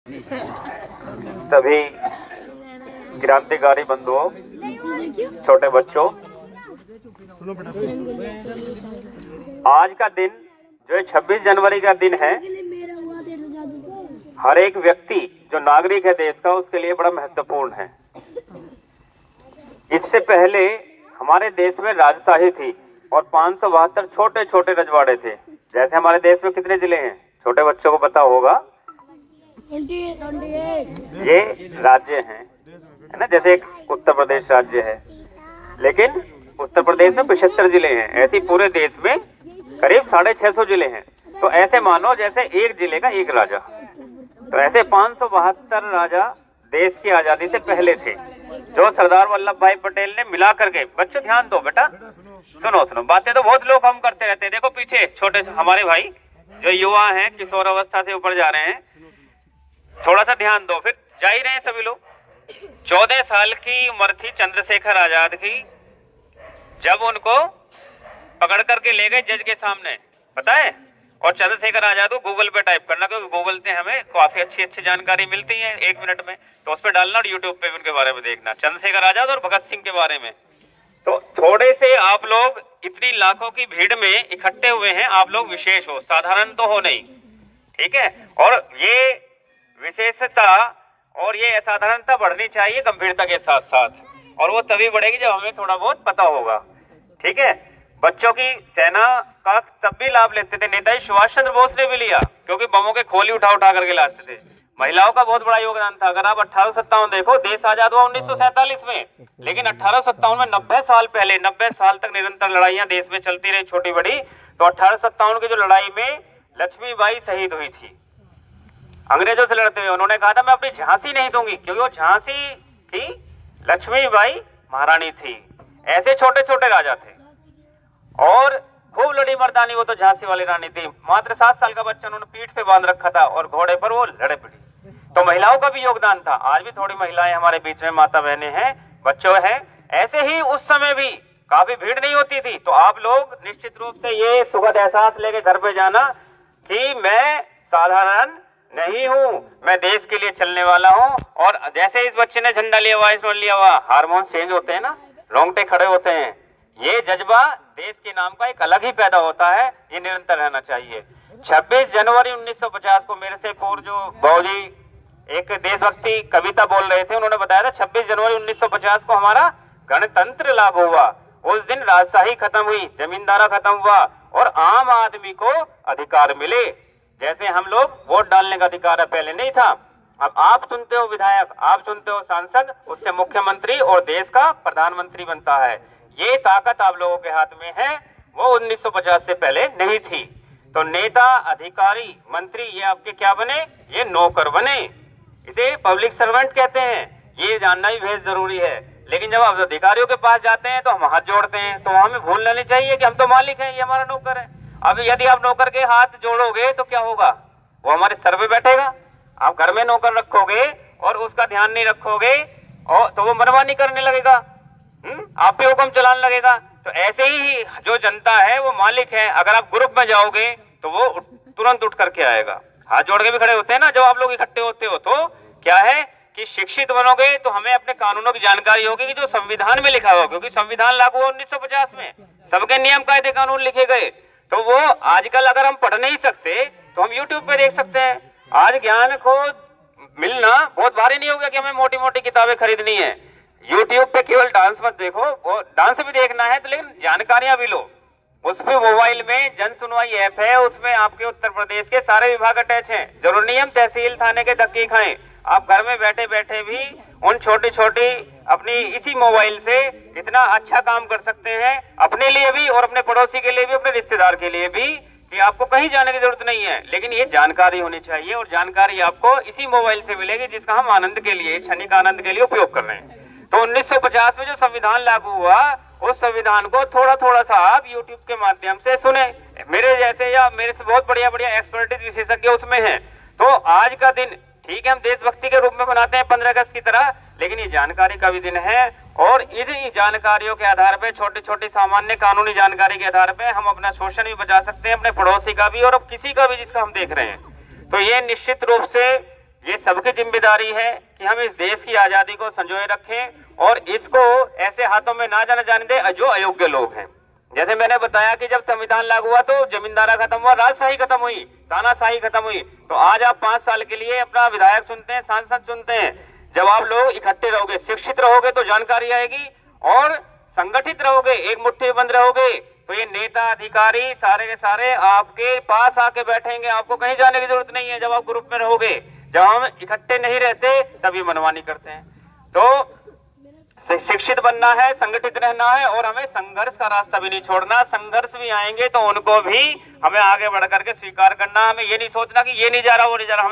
सभी क्रांतिकारी बंधुओं, छोटे बच्चों, आज का दिन जो 26 जनवरी का दिन है, हर एक व्यक्ति जो नागरिक है देश का, उसके लिए बड़ा महत्वपूर्ण है। इससे पहले हमारे देश में राजशाही थी और 572 छोटे छोटे रजवाड़े थे। जैसे हमारे देश में कितने जिले हैं, छोटे बच्चों को पता होगा, 28 ये राज्य हैं, है ना। जैसे एक उत्तर प्रदेश राज्य है, लेकिन उत्तर प्रदेश में 75 जिले हैं। ऐसे पूरे देश में करीब 650 जिले हैं। तो ऐसे मानो जैसे एक जिले का एक राजा। तो ऐसे 572 राजा देश की आजादी से पहले थे, जो सरदार वल्लभ भाई पटेल ने मिला करके। बच्चों ध्यान दो बेटा, सुनो, बातें तो बहुत लोग हम करते रहते हैं। देखो पीछे छोटे हमारे भाई जो युवा हैं, किशोर अवस्था से ऊपर जा रहे हैं, थोड़ा सा ध्यान दो। फिर जा ही रहे हैं सभी लोग। 14 साल की उम्र थी चंद्रशेखर आजाद की, जब उनको पकड़ करके ले गए जज के सामने, पता है। और चंद्रशेखर आजाद को गूगल पे टाइप करना, क्योंकि गूगल से हमें काफी अच्छी जानकारी मिलती है 1 मिनट में। तो उस पर डालना और यूट्यूब पे भी उनके बारे में देखना, चंद्रशेखर आजाद और भगत सिंह के बारे में। तो थोड़े से आप लोग इतनी लाखों की भीड़ में इकट्ठे हुए हैं, आप लोग विशेष हो, साधारण तो हो नहीं, ठीक है। और ये विशेषता और ये असाधारणता बढ़नी चाहिए गंभीरता के साथ साथ, और वो तभी बढ़ेगी जब हमें थोड़ा बहुत पता होगा, ठीक है। बच्चों की सेना का तब भी लाभ लेते थे, नेताजी सुभाष चंद्र बोस ने भी लिया, क्योंकि बमों के खोली उठा करके लाते थे। महिलाओं का बहुत बड़ा योगदान था। अगर आप 1857 देखो, देश आजाद हुआ 1947 में, लेकिन 1857 में 90 साल पहले, 90 साल तक निरंतर लड़ाइयां देश में चलती रही, छोटी बड़ी। तो 1857 की जो लड़ाई में लक्ष्मीबाई शहीद हुई थी अंग्रेजों से लड़ते हुए। उन्होंने कहा था मैं अपनी झांसी नहीं दूंगी, क्योंकि वो झांसी थी, लक्ष्मीबाई महारानी थी। ऐसे छोटे छोटे राजा थे और खूब लड़ी मर्दानी। वो तो झांसी वाली रानी थी। मात्र 7 साल का बच्चा उन्होंने पीठ पे बांध रखा था और घोड़े पर वो लड़े पड़ी। तो महिलाओं का भी योगदान था। आज भी थोड़ी महिलाएं हमारे बीच में, माता बहनें हैं, बच्चों हैं। ऐसे ही उस समय भी काफी भीड़ नहीं होती थी। तो आप लोग निश्चित रूप से ये सुखद एहसास लेके घर पे जाना कि मैं साधारण नहीं हूँ, मैं देश के लिए चलने वाला हूँ। और जैसे इस बच्चे ने झंडा लिया हुआ, इसमें लिया हुआ, हार्मोन चेंज होते हैं ना, रोंगटे खड़े होते हैं। ये जज्बा देश के नाम का एक अलग ही पैदा होता है, ये निरंतर रहना चाहिए। 26 जनवरी 1950 को मेरे से पूर्व जो बाबूजी एक देशभक्ति कविता बोल रहे थे, उन्होंने बताया था 26 जनवरी 1950 को हमारा गणतंत्र लागू हुआ। उस दिन राजशाही खत्म हुई, जमींदारा खत्म हुआ और आम आदमी को अधिकार मिले। जैसे हम लोग वोट डालने का अधिकार पहले नहीं था, अब आप चुनते हो विधायक, आप चुनते हो सांसद, उससे मुख्यमंत्री और देश का प्रधानमंत्री बनता है। ये ताकत आप लोगों के हाथ में है, वो 1950 से पहले नहीं थी। तो नेता, अधिकारी, मंत्री ये आपके क्या बने, ये नौकर बने। इसे पब्लिक सर्वेंट कहते हैं। ये जानना भी बेहद जरूरी है। लेकिन जब आप अधिकारियों के पास जाते हैं तो हम हाथ जोड़ते हैं, तो हमें भूल नहीं चाहिए कि हम तो मालिक हैं, ये हमारा नौकर है। अब यदि आप नौकर के हाथ जोड़ोगे तो क्या होगा, वो हमारे सर पे बैठेगा। आप घर में नौकर रखोगे और उसका ध्यान नहीं रखोगे और तो वो मनमानी करने लगेगा, आप पे हुक्म चलाने लगेगा। तो ऐसे ही जो जनता है वो मालिक है। अगर आप ग्रुप में जाओगे तो वो तुरंत उठ करके आएगा। हाथ जोड़ के भी खड़े होते हैं ना जब आप लोग इकट्ठे होते हो। तो क्या है कि शिक्षित बनोगे तो हमें अपने कानूनों की जानकारी होगी कि जो संविधान में लिखा हुआ, क्योंकि संविधान लागू हुआ 1950 में, सबके नियम कायदे कानून लिखे गए। तो वो आजकल अगर हम पढ़ नहीं सकते तो हम यूट्यूब पे देख सकते हैं। आज ज्ञान को मिलना बहुत भारी नहीं हो गया कि हमें मोटी मोटी किताबें खरीदनी है। यूट्यूब पे केवल डांस मत देखो, वो डांस भी देखना है तो, लेकिन जानकारियां भी लो। उसपे मोबाइल में जन सुनवाई ऐप है, उसमें आपके उत्तर प्रदेश के सारे विभाग अटैच हैं। जरूरी नहीं हम तहसील थाने के धक्के खाएं, आप घर में बैठे बैठे भी उन छोटी छोटी अपनी इसी मोबाइल से इतना अच्छा काम कर सकते हैं, अपने लिए भी और अपने पड़ोसी के लिए भी, अपने रिश्तेदार के लिए भी, कि आपको कहीं जाने की जरूरत नहीं है। लेकिन ये जानकारी होनी चाहिए और जानकारी आपको इसी मोबाइल से मिलेगी जिसका हम आनंद के लिए, क्षणिक आनंद के लिए उपयोग कर रहे हैं। तो 1950 में जो संविधान लागू हुआ, उस संविधान को थोड़ा थोड़ा सा आप यूट्यूब के माध्यम से सुने। मेरे जैसे या मेरे से बहुत बढ़िया बढ़िया एक्सपर्टीज विशेषज्ञ उसमें हैं। तो आज का दिन ठीक है हम देशभक्ति के रूप में मनाते हैं 15 अगस्त की तरह, लेकिन ये जानकारी का भी दिन है। और इन जानकारियों के आधार पे, छोटी छोटी सामान्य कानूनी जानकारी के आधार पे हम अपना शोषण भी बचा सकते हैं, अपने पड़ोसी का भी और अब किसी का भी जिसका हम देख रहे हैं। तो ये निश्चित रूप से ये सबकी जिम्मेदारी है कि हम इस देश की आजादी को संजोए रखें और इसको ऐसे हाथों में ना जाने दे जो अयोग्य लोग हैं। जैसे मैंने बताया कि जब संविधान लागू हुआ तो जमींदारा खत्म हुआ, राजशाही खत्म हुई, तानाशाही खत्म हुई। तो आज आप 5 साल के लिए अपना विधायक चुनते हैं, सांसद चुनते हैं। जब आप लोग इकट्ठे रहोगे, शिक्षित रहोगे तो जानकारी आएगी और संगठित रहोगे, एक मुट्ठी बंद रहोगे, तो ये नेता अधिकारी सारे के सारे आपके पास आके बैठेंगे, आपको कहीं जाने की जरूरत नहीं है। जब आप ग्रुप में रहोगे, जब हम इकट्ठे नहीं रहते तभी मनमानी करते हैं। तो शिक्षित बनना है, संगठित रहना है और हमें संघर्ष का रास्ता भी नहीं छोड़ना। संघर्ष भी आएंगे तो उनको भी हमें आगे बढ़ करके स्वीकार करना। हमें ये नहीं सोचना कि ये नहीं जा रहा वो नहीं जा रहा, हमें